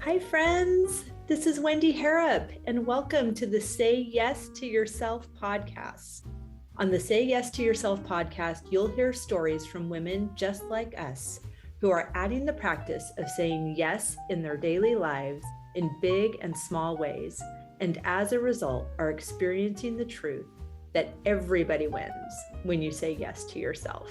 Hi, friends. This is Wendy Harrop, and welcome to the Say Yes to Yourself podcast. On the Say Yes to Yourself podcast, you'll hear stories from women just like us who are adding the practice of saying yes in their daily lives in big and small ways, and as a result, are experiencing the truth that everybody wins when you say yes to yourself.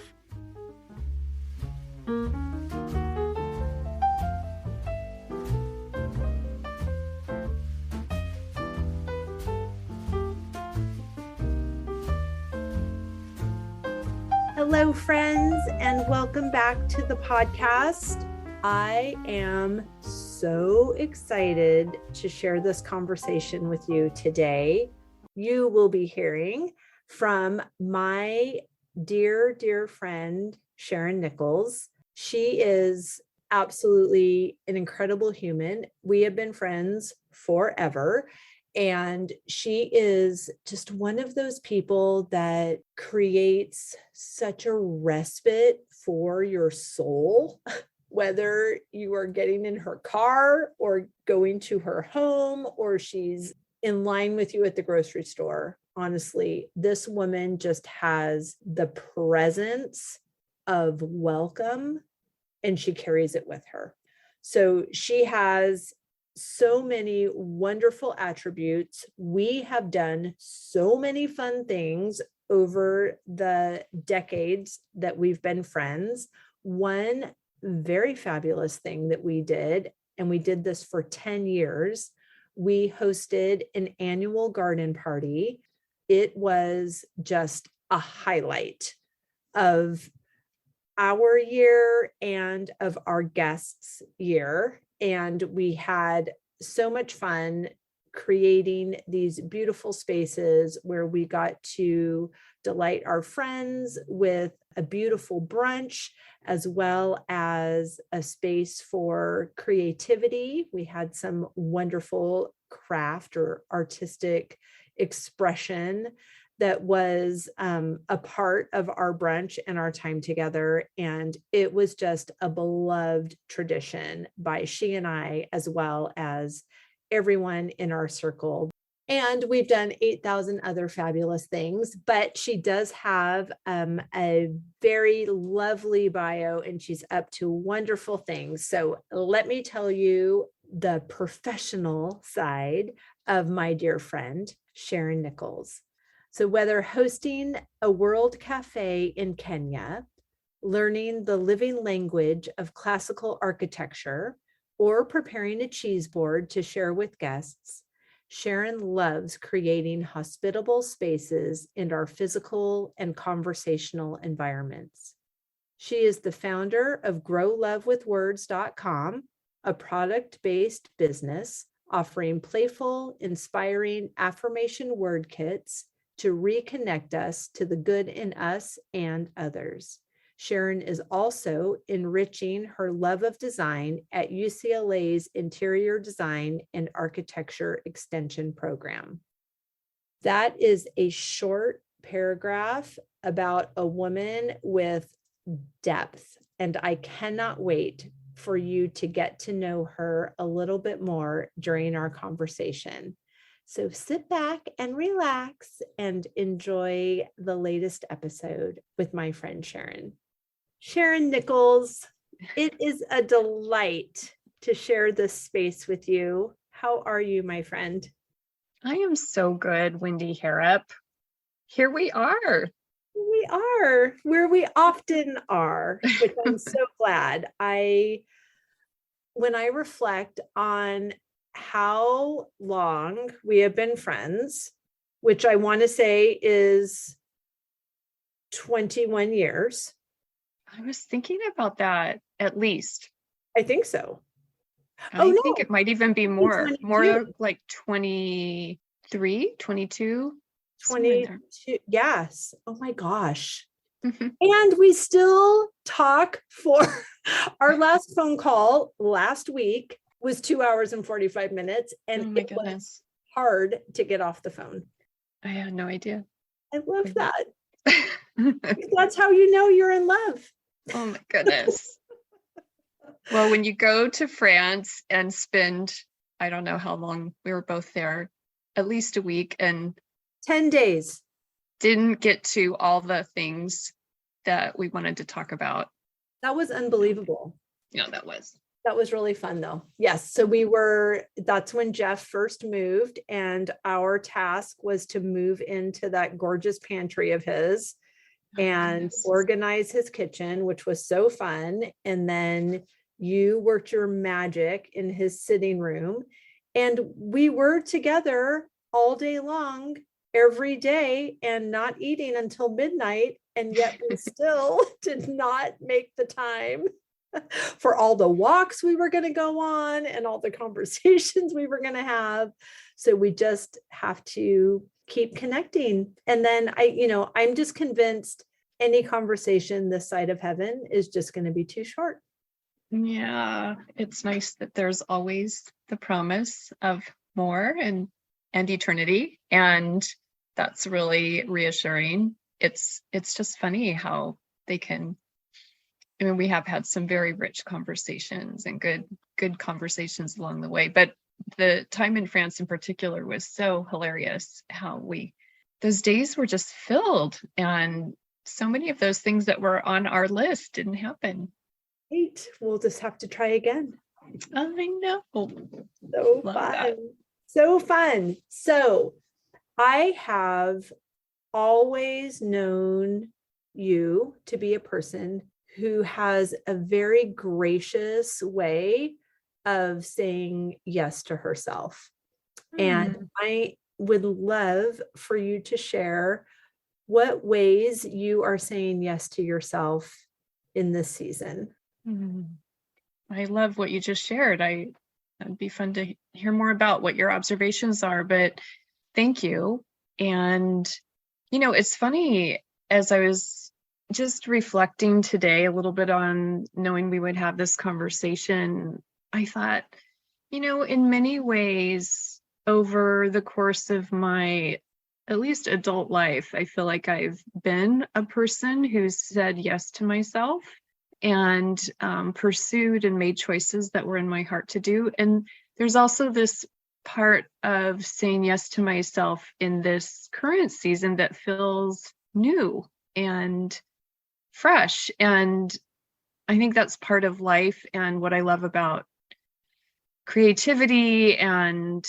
Hello, friends, and welcome back to the podcast. I am so excited to share this conversation with you today. You will be hearing from my dear, dear friend, Sharon Nichols. She is absolutely an incredible human. We have been friends forever. And she is just one of those people that creates such a respite for your soul, whether you are getting in her car or going to her home or she's in line with you at the grocery store. Honestly, this woman just has the presence of welcome and she carries it with her. So she has so many wonderful attributes. We have done so many fun things over the decades that we've been friends. One very fabulous thing that we did, and we did this for 10 years, we hosted an annual garden party. It was just a highlight of our year and of our guests' year. And we had so much fun creating these beautiful spaces where we got to delight our friends with a beautiful brunch, as well as a space for creativity. We had some wonderful craft or artistic expression that was a part of our brunch and our time together. And it was just a beloved tradition by she and I, as well as everyone in our circle. And we've done 8,000 other fabulous things, but she does have a very lovely bio and she's up to wonderful things. So let me tell you the professional side of my dear friend, Sharon Nichols. So whether hosting a World Cafe in Kenya, learning the living language of classical architecture, or preparing a cheese board to share with guests, Sharon loves creating hospitable spaces in our physical and conversational environments. She is the founder of growlovewithwords.com, a product-based business offering playful, inspiring affirmation word kits to reconnect us to the good in us and others. Sharon is also enriching her love of design at UCLA's Interior Design and Architecture Extension program. That is a short paragraph about a woman with depth, and I cannot wait for you to get to know her a little bit more during our conversation. So sit back and relax and enjoy the latest episode with my friend Sharon. Sharon Nichols, it is a delight to share this space with you. How are you, my friend? I am so good, Wendy Harrop. Here we are. We are where we often are, which I'm so glad. When I reflect on how long we have been friends, which I want to say is 21 years. I was thinking about that at least. I think so. I think it might even be more like 23, 22. 22. Yes. Oh my gosh. And we still talk for our last phone call last week was 2 hours and 45 minutes. And it was hard to get off the phone. I had no idea. I love that. That's how you know you're in love. Oh my goodness. Well, when you go to France and spend, I don't know how long we were both there, at least a week, and 10 days. Didn't get to all the things that we wanted to talk about. That was unbelievable. Yeah, that was. That was really fun though. Yes. So that's when Jeff first moved, and our task was to move into that gorgeous pantry of his and organize his kitchen, which was so fun. And then you worked your magic in his sitting room, and we were together all day long, every day, and not eating until midnight. And yet we still did not make the time for all the walks we were going to go on and all the conversations we were going to have. So we just have to keep connecting. And then I'm just convinced any conversation this side of heaven is just going to be too short. Yeah, it's nice that there's always the promise of more and eternity. And that's really reassuring. It's just funny how they can, I mean, we have had some very rich conversations and good conversations along the way, but the time in France in particular was so hilarious how those days were just filled, and so many of those things that were on our list didn't happen. Great. We'll just have to try again. I know. So Love fun. that. So fun. So I have always known you to be a person who has a very gracious way of saying yes to herself. And I would love for you to share what ways you are saying yes to yourself in this season. I love what you just shared. It'd be fun to hear more about what your observations are, but thank you. And, it's funny, as I was just reflecting today a little bit on knowing we would have this conversation, I thought, in many ways over the course of my at least adult life, I feel like I've been a person who's said yes to myself and pursued and made choices that were in my heart to do. And there's also this part of saying yes to myself in this current season that feels new and fresh. And I think that's part of life, and what I love about creativity, and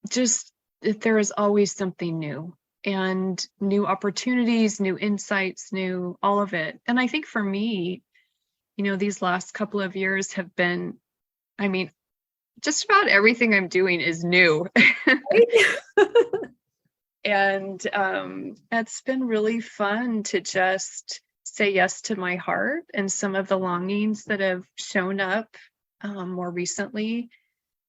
just that there is always something new and new opportunities, new insights, new all of it. And I think for me, these last couple of years have been, just about everything I'm doing is new. And it's been really fun to just say yes to my heart and some of the longings that have shown up more recently.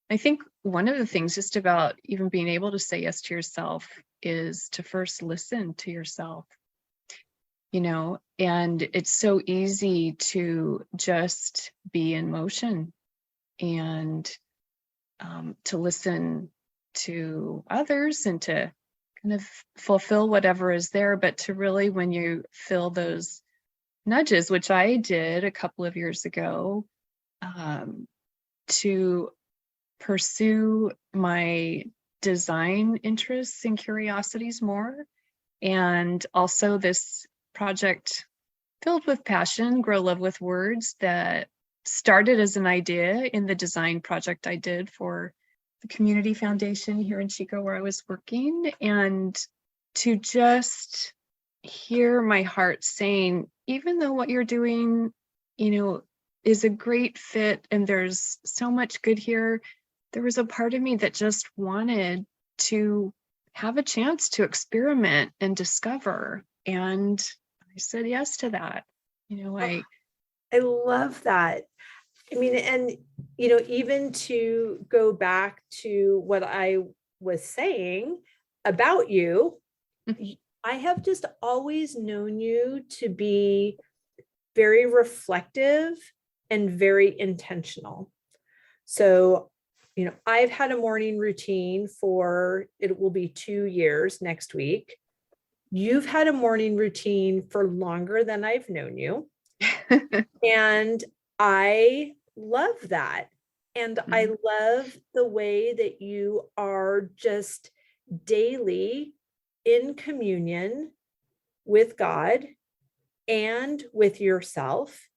I think one of the things just about even being able to say yes to yourself is to first listen to yourself, and it's so easy to just be in motion and to listen to others and to kind of fulfill whatever is there, but to really, when you feel those nudges, which I did a couple of years ago, to pursue my design interests and curiosities more. And also this project filled with passion, Grow Love with Words, that started as an idea in the design project I did for the community foundation here in Chico where I was working. And to just hear my heart saying, even though what you're doing, is a great fit and there's so much good here, there was a part of me that just wanted to have a chance to experiment and discover. And I said yes to that. I love that. And, even to go back to what I was saying about you, I have just always known you to be very reflective and very intentional. So, I've had a morning routine it will be 2 years next week. You've had a morning routine for longer than I've known you. And I love that. And I Mm-hmm. love the way that you are just daily in communion with God and with yourself.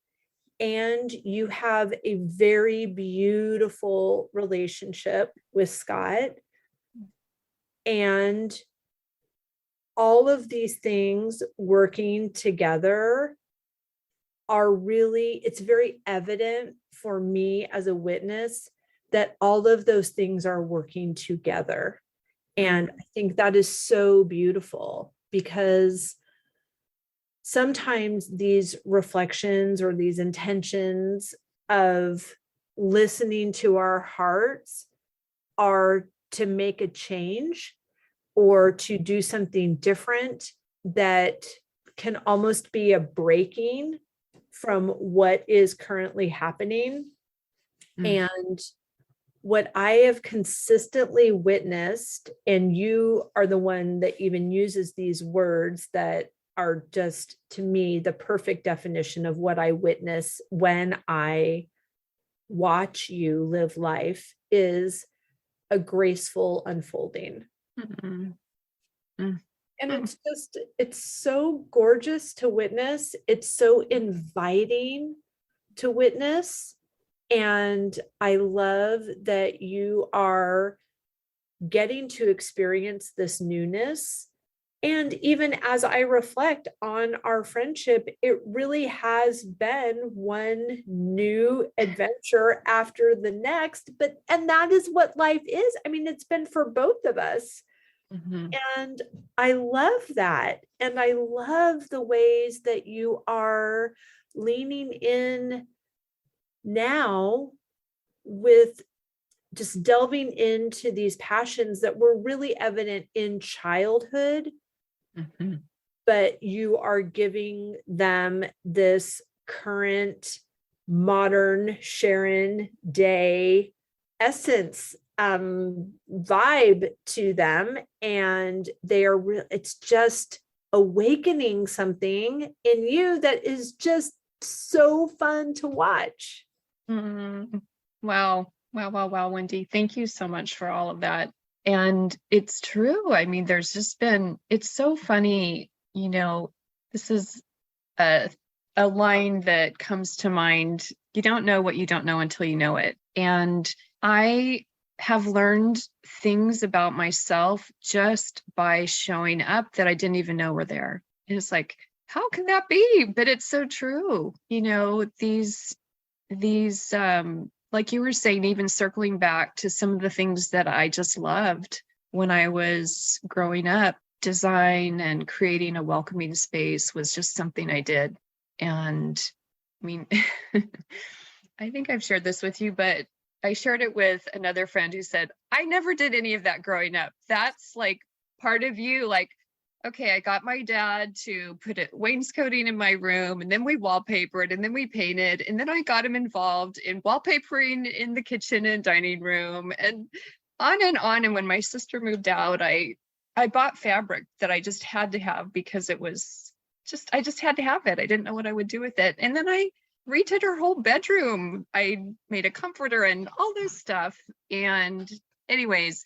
And you have a very beautiful relationship with Scott. And all of these things working together are really, it's very evident for me as a witness that all of those things are working together. And I think that is so beautiful, because sometimes these reflections or these intentions of listening to our hearts are to make a change or to do something different that can almost be a breaking from what is currently happening. And what I have consistently witnessed, and you are the one that even uses these words that are just, to me, the perfect definition of what I witness when I watch you live life, is a graceful unfolding. Mm-hmm. Mm-hmm. And it's just, it's so gorgeous to witness. It's so inviting to witness. And I love that you are getting to experience this newness. And even as I reflect on our friendship, it really has been one new adventure after the next. And that is what life is. I mean, it's been for both of us. Mm-hmm. And I love that. And I love the ways that you are leaning in now with just delving into these passions that were really evident in childhood, Mm-hmm. but you are giving them this current modern Sharon day essence, vibe to them. And they are it's just awakening something in you that is just so fun to watch. Mm-hmm. Wow. Wow, Wendy. Thank you so much for all of that. And it's true. I mean, there's just been, it's so funny, this is a line that comes to mind. You don't know what you don't know until you know it. And I have learned things about myself just by showing up that I didn't even know were there. And it's like, how can that be? But it's so true. These like you were saying, even circling back to some of the things that I just loved when I was growing up, design and creating a welcoming space was just something I did. And I mean, I think I've shared this with you, but I shared it with another friend who said, I never did any of that growing up. That's like part of you, like, okay, I got my dad to put wainscoting in my room, and then we wallpapered, and then we painted, and then I got him involved in wallpapering in the kitchen and dining room, and on and on. And when my sister moved out, I bought fabric that I just had to have because it was just, I just had to have it. I didn't know what I would do with it. And then I redid her whole bedroom. I made a comforter and all this stuff. And anyways,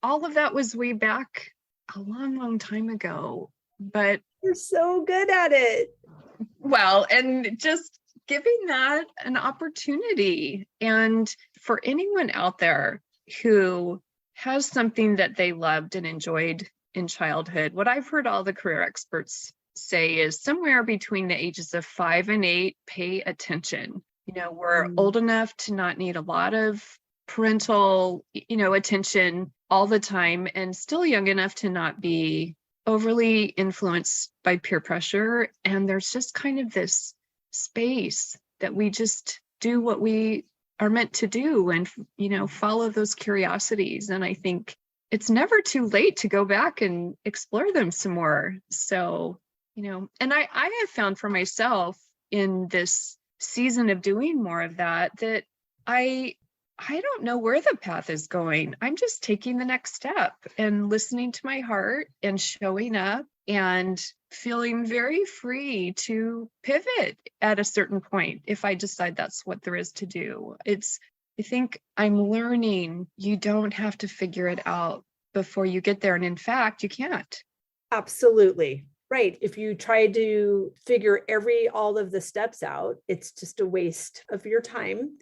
all of that was way back a long time ago, but You're so good at it. well, and just giving that an opportunity. And for anyone out there who has something that they loved and enjoyed in childhood, what I've heard all the career experts say is somewhere between the ages of 5 and 8, pay attention. We're old enough to not need a lot of parental, attention all the time, and still young enough to not be overly influenced by peer pressure. And there's just kind of this space that we just do what we are meant to do and, follow those curiosities. And I think it's never too late to go back and explore them some more. So, and I have found for myself in this season of doing more of that I don't know where the path is going. I'm just taking the next step and listening to my heart and showing up and feeling very free to pivot at a certain point if I decide that's what there is to do. I think I'm learning you don't have to figure it out before you get there. And in fact, you can't. Absolutely. Right. If you try to figure all of the steps out, it's just a waste of your time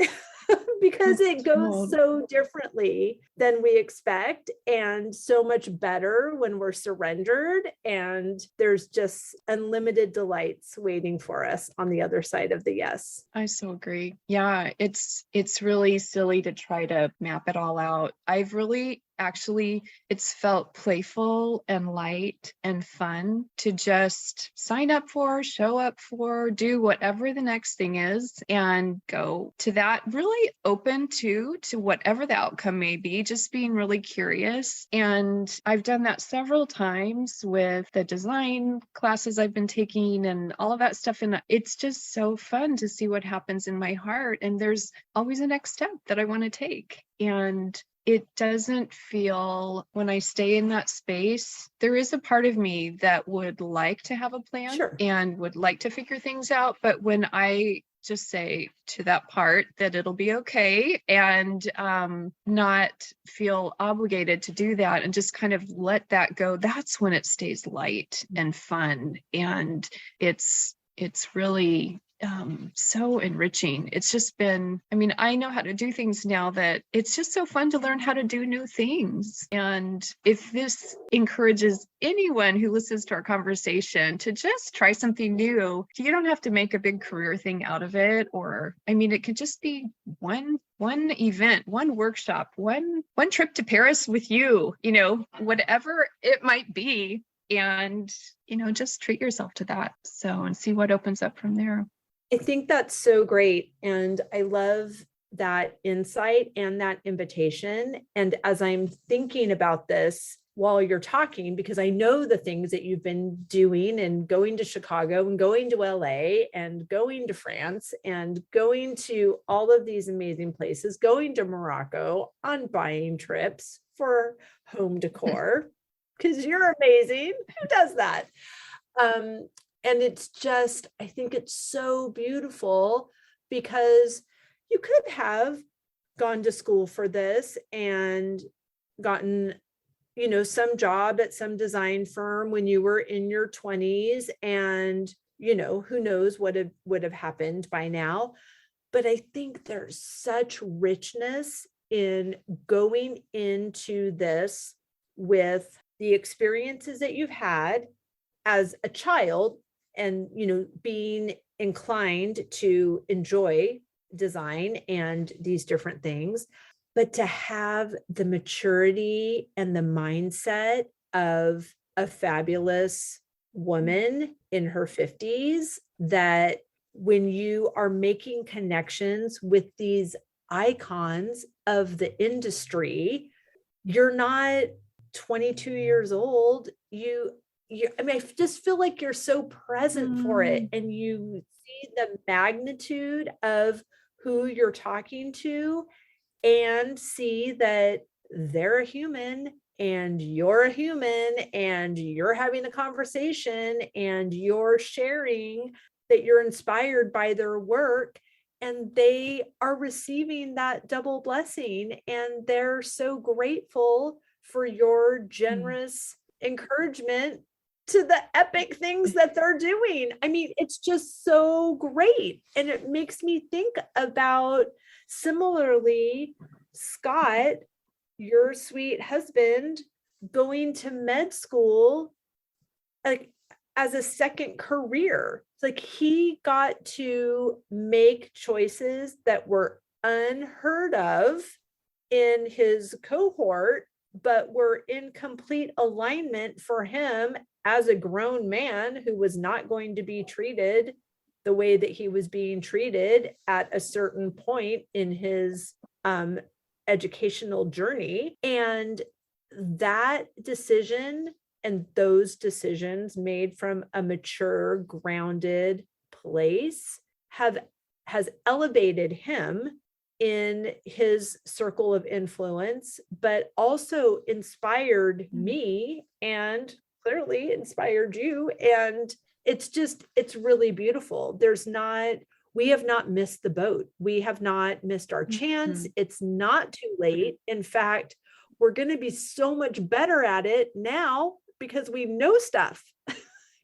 because it goes so differently than we expect and so much better when we're surrendered, and there's just unlimited delights waiting for us on the other side of the yes. I so agree. Yeah, it's really silly to try to map it all out. I've really it's felt playful and light and fun to just sign up for, show up for, do whatever the next thing is and go to that, really open to whatever the outcome may be, just being really curious. And I've done that several times with the design classes I've been taking and all of that stuff. And it's just so fun to see what happens in my heart. And there's always a next step that I want to take. And it doesn't feel, when I stay in that space, there is a part of me that would like to have a plan and would like to figure things out. But when I just say to that part that it'll be okay and not feel obligated to do that and just kind of let that go, that's when it stays light and fun. And it's really so enriching. It's just been, I know how to do things now that it's just so fun to learn how to do new things. And if this encourages anyone who listens to our conversation to just try something new, you don't have to make a big career thing out of it. Or, it could just be one event, one workshop, one trip to Paris with you, whatever it might be. And, just treat yourself to that. And see what opens up from there. I think that's so great. And I love that insight and that invitation. And as I'm thinking about this while you're talking, because I know the things that you've been doing and going to Chicago and going to LA and going to France and going to all of these amazing places, going to Morocco on buying trips for home decor, because you're amazing. Who does that? And it's just, I think it's so beautiful because you could have gone to school for this and gotten, some job at some design firm when you were in your 20s, and, who knows what would have happened by now. But I think there's such richness in going into this with the experiences that you've had as a child, and being inclined to enjoy design and these different things, but to have the maturity and the mindset of a fabulous woman in her 50s, that when you are making connections with these icons of the industry, you're not 22 years old. I just feel like you're so present for it, and you see the magnitude of who you're talking to and see that they're a human and you're a human and you're having a conversation and you're sharing that you're inspired by their work, and they are receiving that double blessing, and they're so grateful for your generous encouragement to the epic things that they're doing. It's just so great. And it makes me think about, similarly, Scott, your sweet husband, going to med school as a second career. It's like he got to make choices that were unheard of in his cohort, but were in complete alignment for him as a grown man who was not going to be treated the way that he was being treated at a certain point in his educational journey. And that decision and those decisions made from a mature, grounded place has elevated him in his circle of influence, but also inspired me and clearly inspired you. And it's really beautiful. We have not missed the boat. We have not missed our chance. It's not too late. In fact, we're going to be so much better at it now because we know stuff.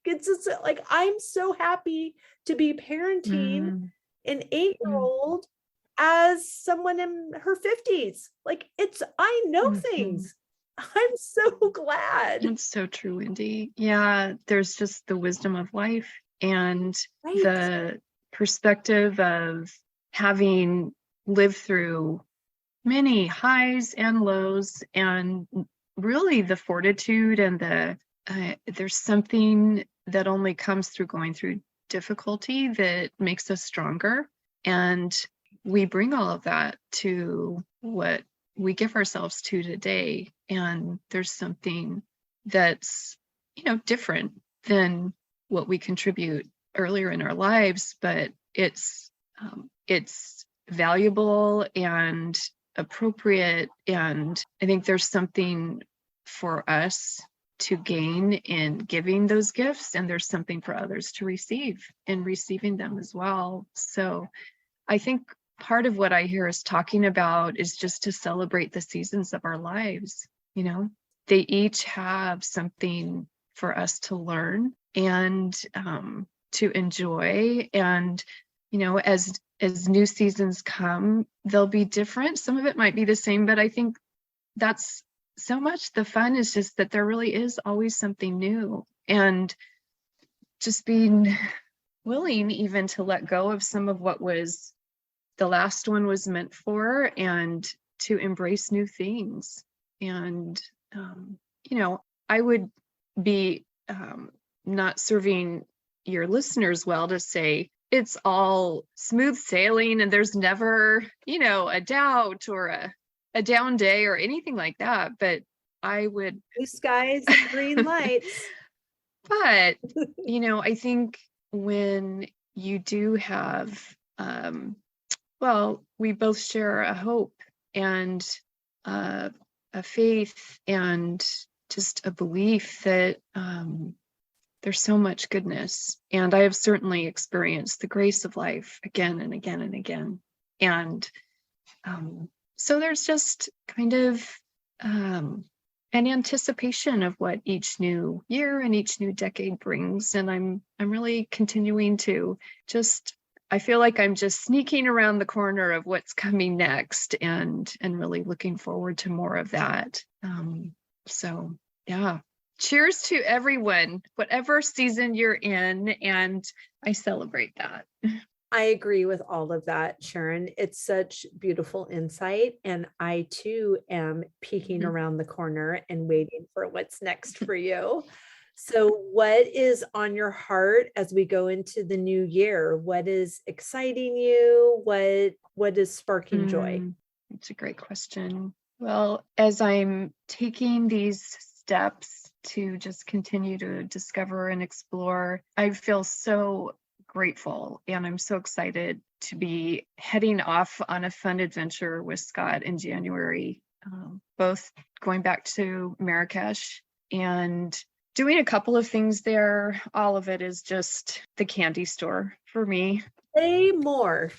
It's just like, I'm so happy to be parenting an 8-year-old as someone in her 50s. Like, I know things. I'm so glad. It's so true, Wendy. Yeah, there's just the wisdom of life and the perspective of having lived through many highs and lows, and really the fortitude and there's something that only comes through going through difficulty that makes us stronger. And we bring all of that to what we give ourselves to today. And there's something that's, different than what we contribute earlier in our lives, but it's valuable and appropriate. And I think there's something for us to gain in giving those gifts, and there's something for others to receive in receiving them as well. So I think part of what I hear us talking about is just to celebrate the seasons of our lives. They each have something for us to learn and to enjoy. And, as new seasons come, they'll be different. Some of it might be the same, but I think that's so much the fun, is just that there really is always something new, and just being willing even to let go of some of what was the last one was meant for, and to embrace new things. And, I would be not serving your listeners well to say it's all smooth sailing and there's never, a doubt or a down day or anything like that. But I would... Blue skies and green lights. But, I think when you do have, we both share a hope and a faith and just a belief that there's so much goodness. And I have certainly experienced the grace of life again and again and again. And so there's just kind of an anticipation of what each new year and each new decade brings. And I'm really continuing to I feel like I'm just sneaking around the corner of what's coming next, and really looking forward to more of that. So yeah, cheers to everyone, whatever season you're in. And I celebrate that. I agree with all of that, Sharon. It's such beautiful insight. And I too am peeking around the corner and waiting for what's next for you. So what is on your heart as we go into the new year? What is exciting you? What is sparking joy? It's a great question. Well, as I'm taking these steps to just continue to discover and explore, I feel so grateful, and I'm so excited to be heading off on a fun adventure with Scott in January, both going back to Marrakesh and doing a couple of things there. All of it is just the candy store for me. Say more.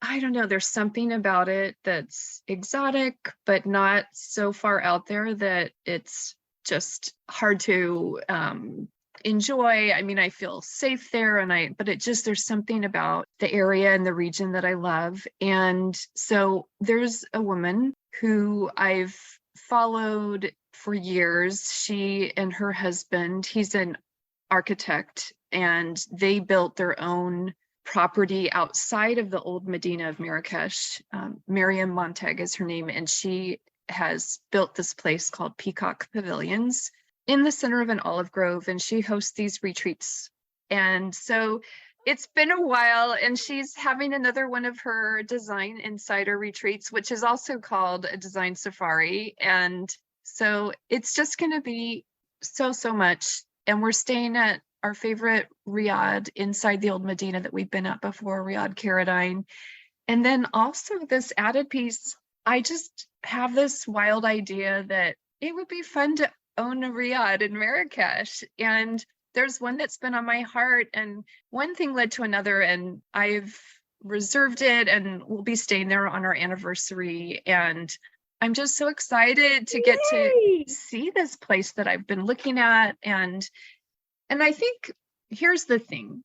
I don't know. There's something about it that's exotic, but not so far out there that it's just hard to enjoy. I mean, I feel safe there, but there's something about the area and the region that I love. And so there's a woman who I've followed for years. She and her husband, he's an architect, and they built their own property outside of the old Medina of Marrakesh. Miriam Montag is her name, and she has built this place called Peacock Pavilions in the center of an olive grove, and she hosts these retreats. And so it's been a while, and she's having another one of her design insider retreats, which is also called a design safari. And so it's just going to be so much. And we're staying at our favorite riad inside the old Medina that we've been at before, Riad Caradine. And then also this added piece, I just have this wild idea that it would be fun to own a riad in Marrakesh. And there's one that's been on my heart, and one thing led to another, and I've reserved it and we'll be staying there on our anniversary. And I'm just so excited to get to see this place that I've been looking at. And I think here's the thing,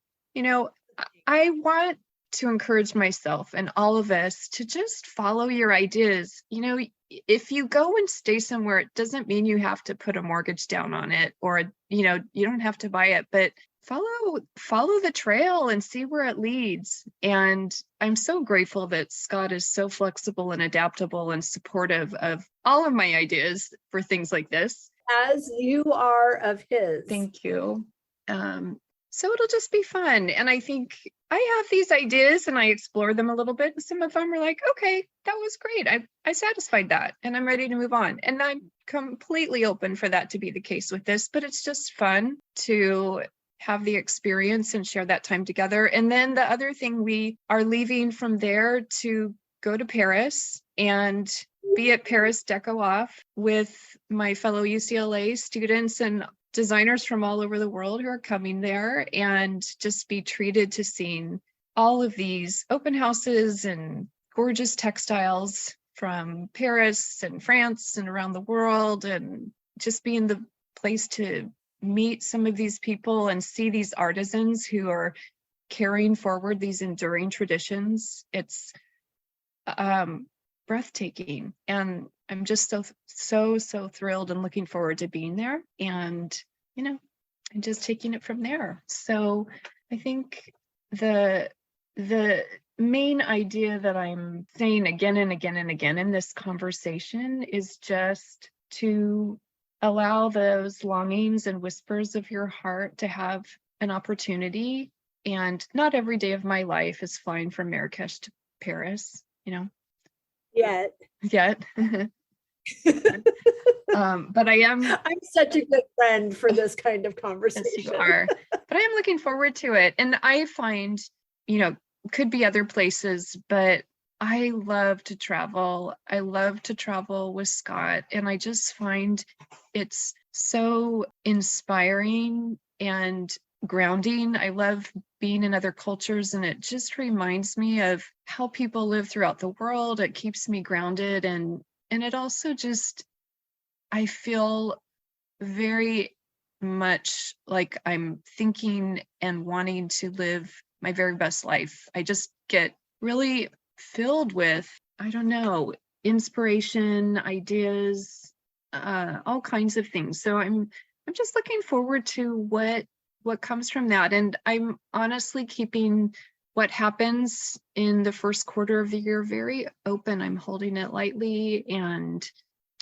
I want to encourage myself and all of us to just follow your ideas. If you go and stay somewhere, it doesn't mean you have to put a mortgage down on it, or, you don't have to buy it, but follow the trail and see where it leads. And I'm so grateful that Scott is so flexible and adaptable and supportive of all of my ideas for things like this. As you are of his. Thank you. So it'll just be fun. And I think I have these ideas and I explore them a little bit. And some of them are like, okay, that was great. I satisfied that and I'm ready to move on. And I'm completely open for that to be the case with this, but it's just fun to have the experience and share that time together. And then the other thing, we are leaving from there to go to Paris and be at Paris Deco Off with my fellow UCLA students and designers from all over the world who are coming there, and just be treated to seeing all of these open houses and gorgeous textiles from Paris and France and around the world, and just be in the place to meet some of these people and see these artisans who are carrying forward these enduring traditions. It's breathtaking. And I'm just so thrilled and looking forward to being there and, and just taking it from there. So I think the main idea that I'm saying again and again and again in this conversation is just to allow those longings and whispers of your heart to have an opportunity. And not every day of my life is flying from Marrakesh to Paris, Yet. But I'm such a good friend for this kind of conversation. Yes, you are. But I am looking forward to it. And I find, could be other places, but I love to travel. I love to travel with Scott. And I just find it's so inspiring and grounding. I love being in other cultures, and it just reminds me of how people live throughout the world. It keeps me grounded, and it also just, I feel very much like I'm thinking and wanting to live my very best life. I just get really filled with, I don't know, inspiration, ideas, all kinds of things. So I'm just looking forward to what comes from that. And I'm honestly keeping what happens in the first quarter of the year very open. I'm holding it lightly, and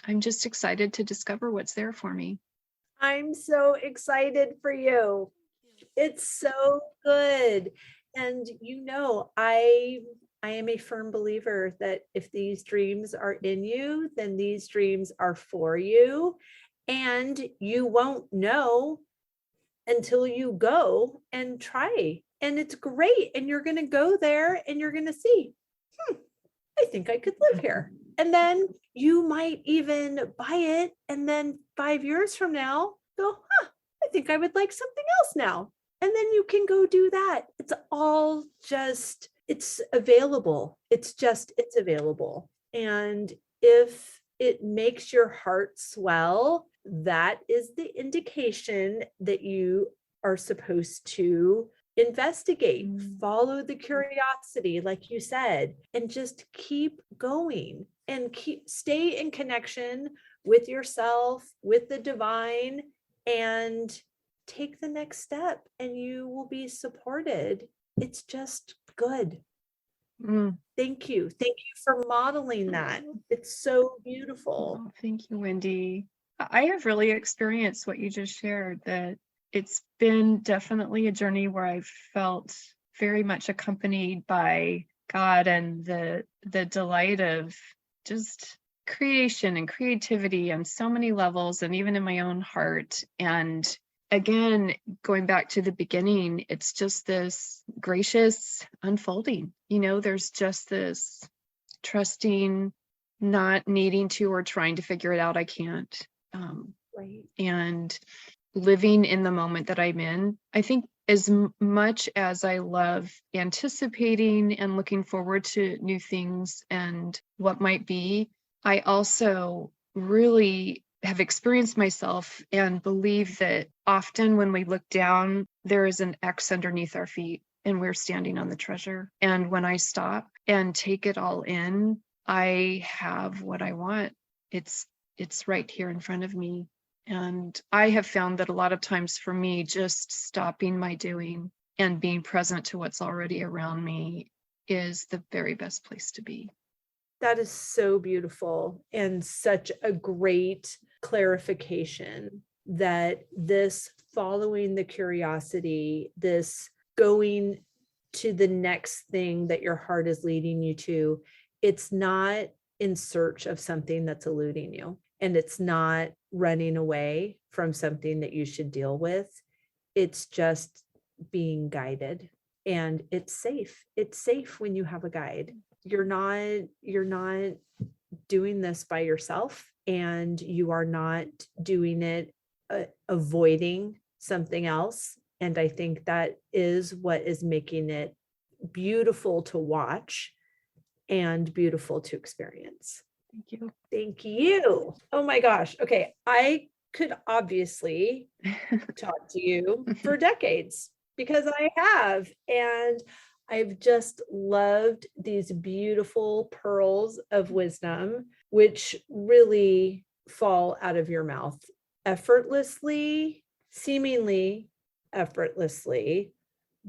I'm just excited to discover what's there for me. I'm so excited for you. It's so good. And I am a firm believer that if these dreams are in you, then these dreams are for you. And you won't know until you go and try. And it's great. And you're going to go there and you're going to see, I think I could live here. And then you might even buy it. And then 5 years from now, go, I think I would like something else now. And then you can go do that. It's all just, it's available. It's available. And if it makes your heart swell, that is the indication that you are supposed to investigate, follow the curiosity, like you said, and just keep going and stay in connection with yourself, with the divine, and take the next step, and you will be supported. It's just good. Thank you. Thank you for modeling that. It's so beautiful. Oh, thank you, Wendy. I have really experienced what you just shared, that it's been definitely a journey where I've felt very much accompanied by God and the delight of just creation and creativity on so many levels, and even in my own heart. And again, going back to the beginning, it's just this gracious unfolding. There's just this trusting, not needing to or trying to figure it out. I can't. Right. and living in the moment that I'm in. I think as much as I love anticipating and looking forward to new things and what might be, I also really have experienced myself and believe that often when we look down, there is an X underneath our feet and we're standing on the treasure. And when I stop and take it all in, I have what I want. It's right here in front of me. And I have found that a lot of times for me, just stopping my doing and being present to what's already around me is the very best place to be. That is so beautiful and such a great clarification that this following the curiosity, this going to the next thing that your heart is leading you to, it's not in search of something that's eluding you. And it's not running away from something that you should deal with. It's just being guided. And it's safe. It's safe when you have a guide. You're not doing this by yourself, and you are not doing it avoiding something else. And I think that is what is making it beautiful to watch and beautiful to experience. Thank you. Thank you. Oh my gosh. Okay. I could obviously talk to you for decades because I have. And I've just loved these beautiful pearls of wisdom, which really fall out of your mouth effortlessly, seemingly effortlessly,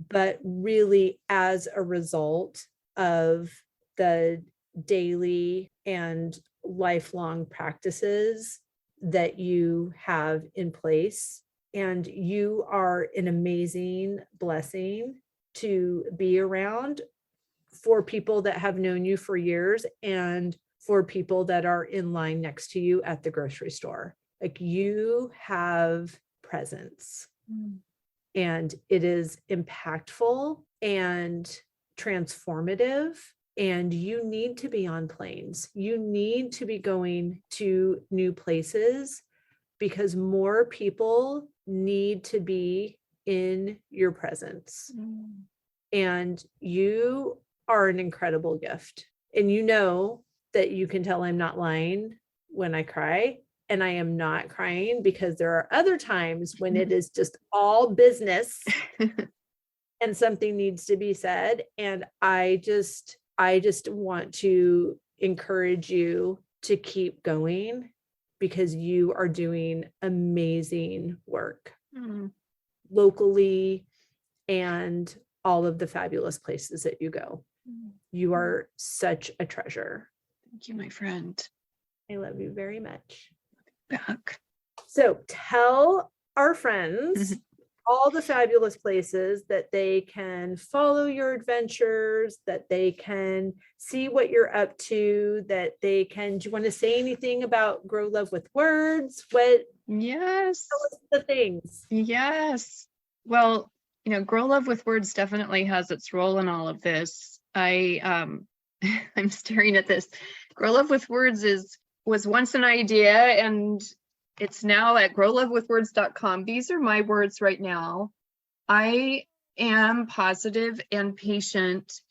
but really as a result of the daily and lifelong practices that you have in place. And you are an amazing blessing to be around for people that have known you for years and for people that are in line next to you at the grocery store. Like, you have presence. And it is impactful and transformative. And you need to be on planes. You need to be going to new places because more people need to be in your presence. And you are an incredible gift. And you know that you can tell I'm not lying when I cry. And I am not crying because there are other times when it is just all business and something needs to be said. And I just want to encourage you to keep going because you are doing amazing work locally and all of the fabulous places that you go. You are such a treasure. Thank you, my friend. I love you very much. Back. So tell our friends all the fabulous places that they can follow your adventures, that they can see what you're up to, that they can, do you want to say anything about Grow Love with Words? Yes. Tell us the things. Yes. Well, Grow Love with Words definitely has its role in all of this. I'm staring at this. Grow Love with Words was once an idea, and it's now at growlovewithwords.com. These are my words right now. I am positive and patient.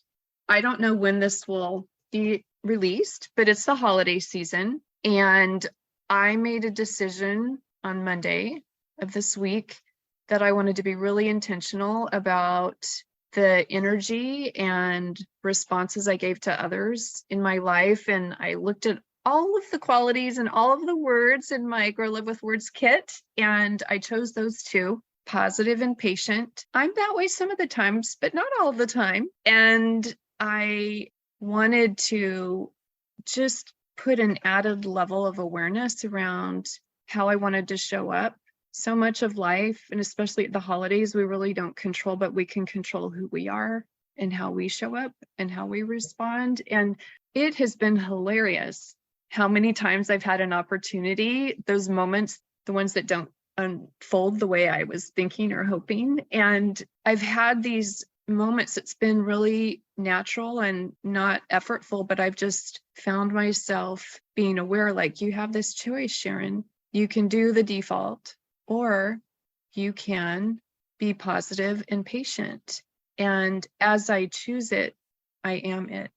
I don't know when this will be released, but it's the holiday season. And I made a decision on Monday of this week that I wanted to be really intentional about the energy and responses I gave to others in my life. And I looked at all of the qualities and all of the words in my Grow Love with Words kit, and I chose those two: positive and patient. I'm that way some of the times, but not all of the time. And I wanted to just put an added level of awareness around how I wanted to show up. So much of life, and especially at the holidays, we really don't control, but we can control who we are and how we show up and how we respond. And it has been hilarious how many times I've had an opportunity, those moments, the ones that don't unfold the way I was thinking or hoping. And I've had these moments, it's been really natural and not effortful, but I've just found myself being aware, like, you have this choice, Sharon. You can do the default, or you can be positive and patient. And as I choose it, I am it.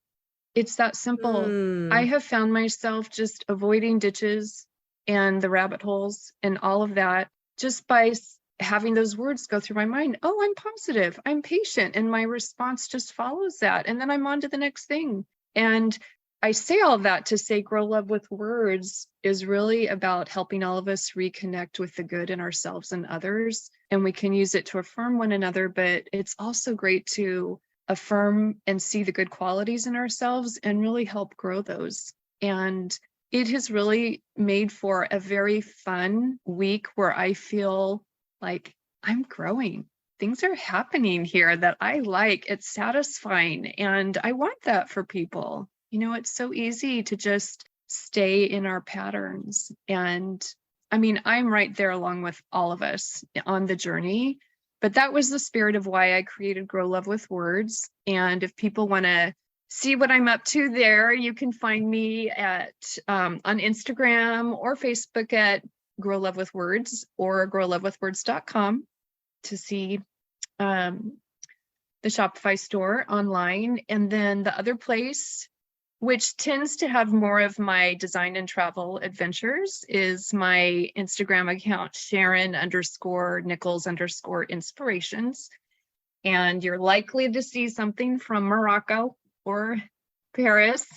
It's that simple. I have found myself just avoiding ditches and the rabbit holes and all of that just by having those words go through my mind. Oh, I'm positive, I'm patient. And my response just follows that. And then I'm on to the next thing. And I say all that to say Grow Love with Words is really about helping all of us reconnect with the good in ourselves and others. And we can use it to affirm one another, but it's also great to affirm and see the good qualities in ourselves and really help grow those. And it has really made for a very fun week where I feel like I'm growing. Things are happening here that I like. It's satisfying. And I want that for people. You know, it's so easy to just stay in our patterns. And I mean, I'm right there along with all of us on the journey. But that was the spirit of why I created Grow Love with Words. And if people want to see what I'm up to there, you can find me at on Instagram or Facebook at Grow Love with Words or growlovewithwords.com to see the Shopify store online. And then the other place, which tends to have more of my design and travel adventures, is my Instagram account, Sharon_Nichols_inspirations. And you're likely to see something from Morocco or Paris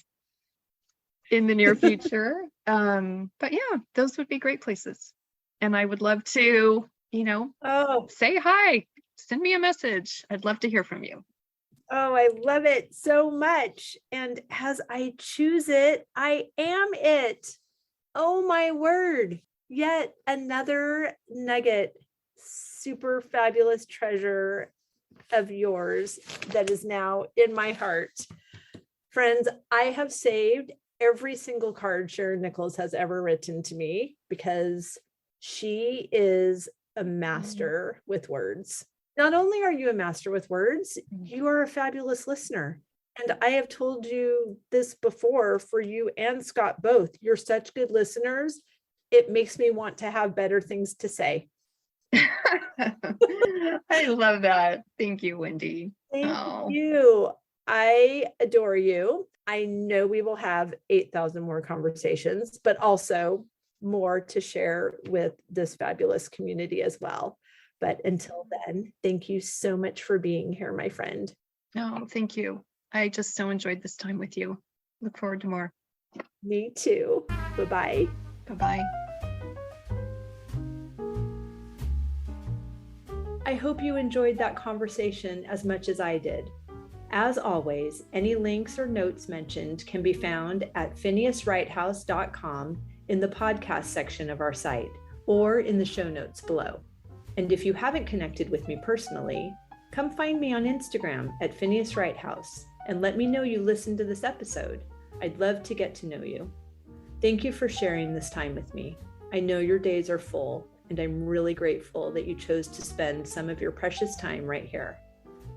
in the near future. But yeah, those would be great places. And I would love to, say hi, send me a message. I'd love to hear from you. Oh, I love it so much. And as I choose it, I am it. Oh, my word. Yet another nugget, super fabulous treasure of yours that is now in my heart. Friends, I have saved every single card Sharon Nichols has ever written to me because she is a master with words. Not only are you a master with words, you are a fabulous listener. And I have told you this before for you and Scott both. You're such good listeners. It makes me want to have better things to say. I love that. Thank you, Wendy. Thank you. I adore you. I know we will have 8,000 more conversations, but also more to share with this fabulous community as well. But until then, thank you so much for being here, my friend. Oh, thank you. I just so enjoyed this time with you. Look forward to more. Me too. Bye-bye. Bye-bye. I hope you enjoyed that conversation as much as I did. As always, any links or notes mentioned can be found at phineaswrighthouse.com in the podcast section of our site or in the show notes below. And if you haven't connected with me personally, come find me on Instagram at Phineas Wright House and let me know you listened to this episode. I'd love to get to know you. Thank you for sharing this time with me. I know your days are full, and I'm really grateful that you chose to spend some of your precious time right here.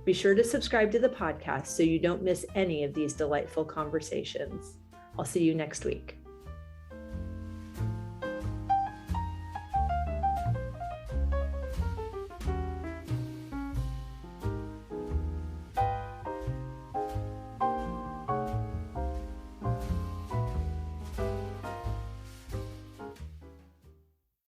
Be sure to subscribe to the podcast so you don't miss any of these delightful conversations. I'll see you next week.